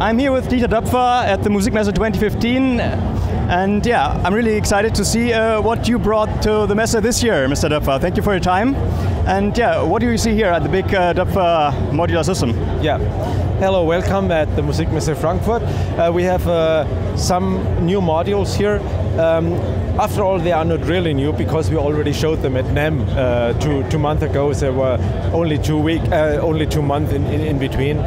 I'm here with Dieter Doepfer at the Musikmesse 2015, and yeah, I'm really excited to see what you brought to the Messe this year, Mr. Doepfer. Thank you for your time. And yeah, what do you see here at the big Doepfer modular system? Yeah, hello, welcome at the Musikmesse Frankfurt. We have some new modules here. After all, they are not really new because we already showed them at NEM two months ago. So there were only 2 months in between.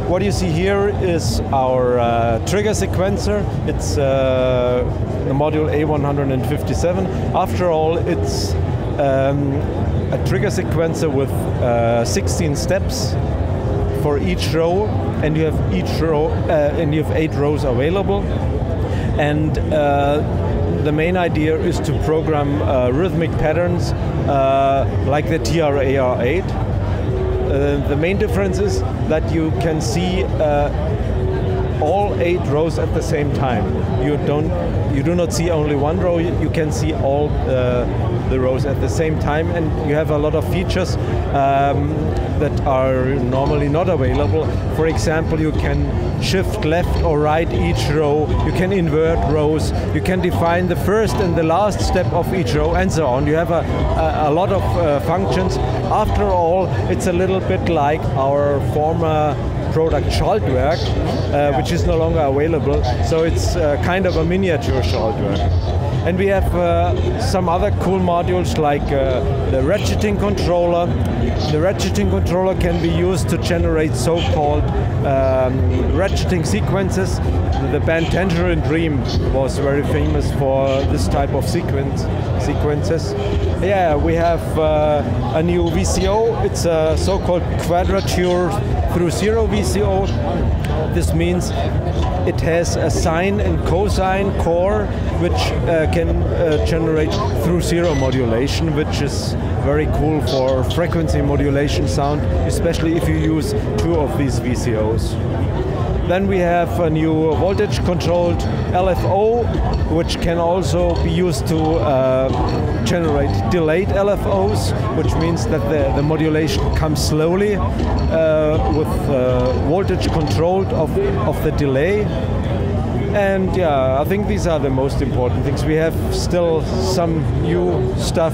What you see here is our trigger sequencer. It's the module A157. After all, it's a trigger sequencer with 16 steps for each row, and you have each row, and you have 8 rows available. And the main idea is to program rhythmic patterns like the TRAR8. The main difference is that you can see all 8 rows at the same time. You do not see only one row. You can see all the rows at the same time, and you have a lot of features that are normally not available. For example, you can shift left or right each row, you can invert rows, you can define the first and the last step of each row, and so on. You have a lot of functions. After all, it's a little bit like our former product Schaltwerk, which is no longer available, so it's kind of a miniature Schaltwerk. And we have some other cool modules like the ratcheting controller. The ratcheting controller can be used to generate so-called ratcheting sequences. The band Tangerine Dream was very famous for this type of sequences. Yeah, we have a new VCO. It's a so-called quadrature through zero VCO. This means it has a sine and cosine core which can generate through zero modulation, which is very cool for frequency modulation sound, especially if you use 2 of these VCOs. Then we have a new voltage controlled LFO, which can also be used to generate delayed LFOs, which means that the modulation comes slowly with voltage controlled of the delay. And yeah, I think these are the most important things. We have still some new stuff,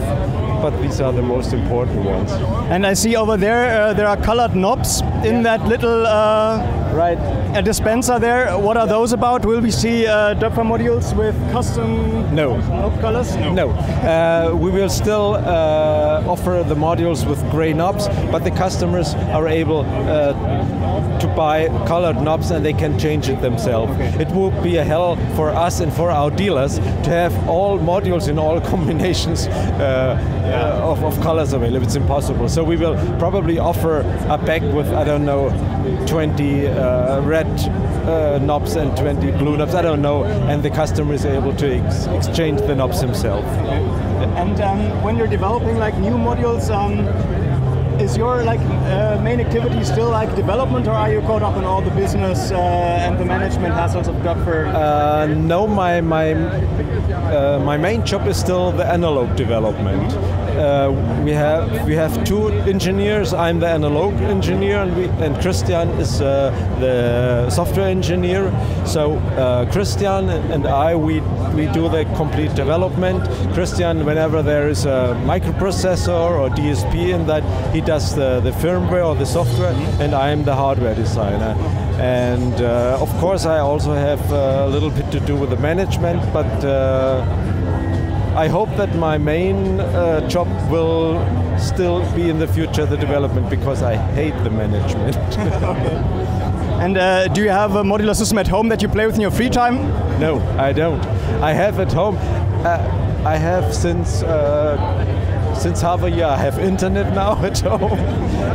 but these are the most important ones. And I see over there, there are colored knobs in that little a dispenser there. What are those about? Will we see Doepfer modules with custom knob colors? No. We will still offer the modules with gray knobs, but the customers are able to buy colored knobs and they can change it themselves. Okay. It would be a hell for us and for our dealers to have all modules in all combinations of colors available. It's impossible. So we will probably offer a pack with, I don't know, 20 red knobs and 20 blue knobs, I don't know, and the customer is able to exchange the knobs himself. Okay. And when you're developing like new modules, is your main activity still like development, or are you caught up in all the business and the management hassles of Doepfer? No, my main job is still the analog development. We have 2 engineers. I'm the analog engineer, and Christian is the software engineer. So Christian and I, we do the complete development. Christian, whenever there is a microprocessor or DSP in that, he does the firmware or the software, and I am the hardware designer. And of course, I also have a little bit to do with the management, but I hope that my main job will still be in the future the development, because I hate the management. Okay. And do you have a modular system at home that you play with in your free time? No, I don't. I have at home. I have since half a year. I have internet now at home.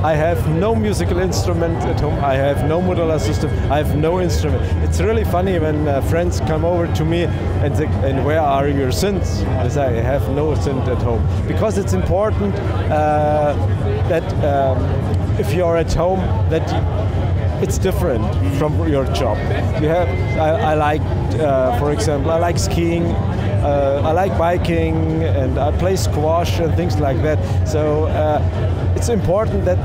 I have no musical instrument at home. I have no modular system. I have no instrument. It's really funny when friends come over to me and say, "And where are your synths?" I say, "I have no synth at home," because it's important that if you're at home, that it's different from your job. You have. I like, for example, I like skiing. I like biking and I play squash and things like that. So it's important that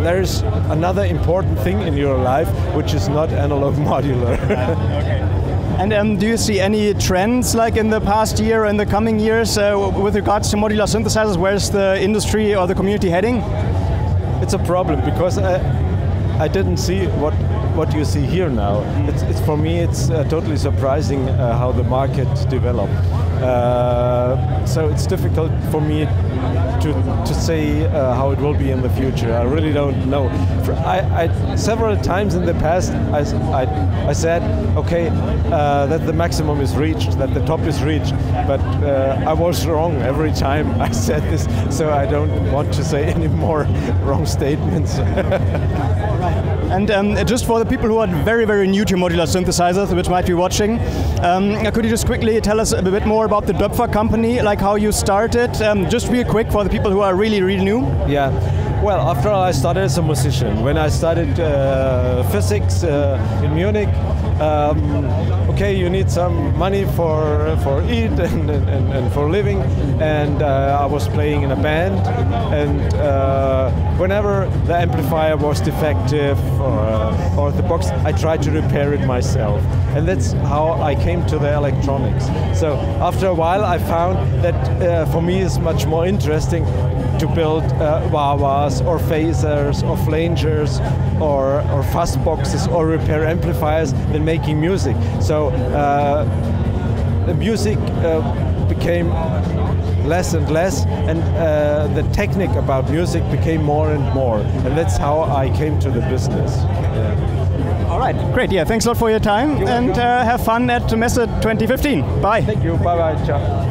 there's another important thing in your life which is not analog modular. Okay. And do you see any trends like in the past year or in the coming years with regards to modular synthesizers? Where's the industry or the community heading? It's a problem because I didn't see what you see here now. It's for me it's totally surprising how the market developed. So it's difficult for me to say how it will be in the future. I really don't know. I several times in the past I said, okay, that the maximum is reached, that the top is reached, but I was wrong every time I said this, so I don't want to say any more wrong statements. And just for the people who are very, very new to modular synthesizers, which might be watching, could you just quickly tell us a bit more about the Doepfer company, like how you started, just real quick for the people who are really, really new? Yeah. Well, after all, I started as a musician. When I studied physics in Munich, okay, you need some money for eat and for living, and I was playing in a band, and whenever the amplifier was defective or the box, I tried to repair it myself, and that's how I came to the electronics. So after a while, I found that for me it's much more interesting to build wah-wahs or phasers or flangers or fuzz boxes or repair amplifiers than making music. So the music became less and less, and the technique about music became more and more, and that's how I came to the business. Yeah. All right, great. Yeah, thanks a lot for your time, and have fun at Messe 2015. Bye. Thank you. Bye bye. Ciao.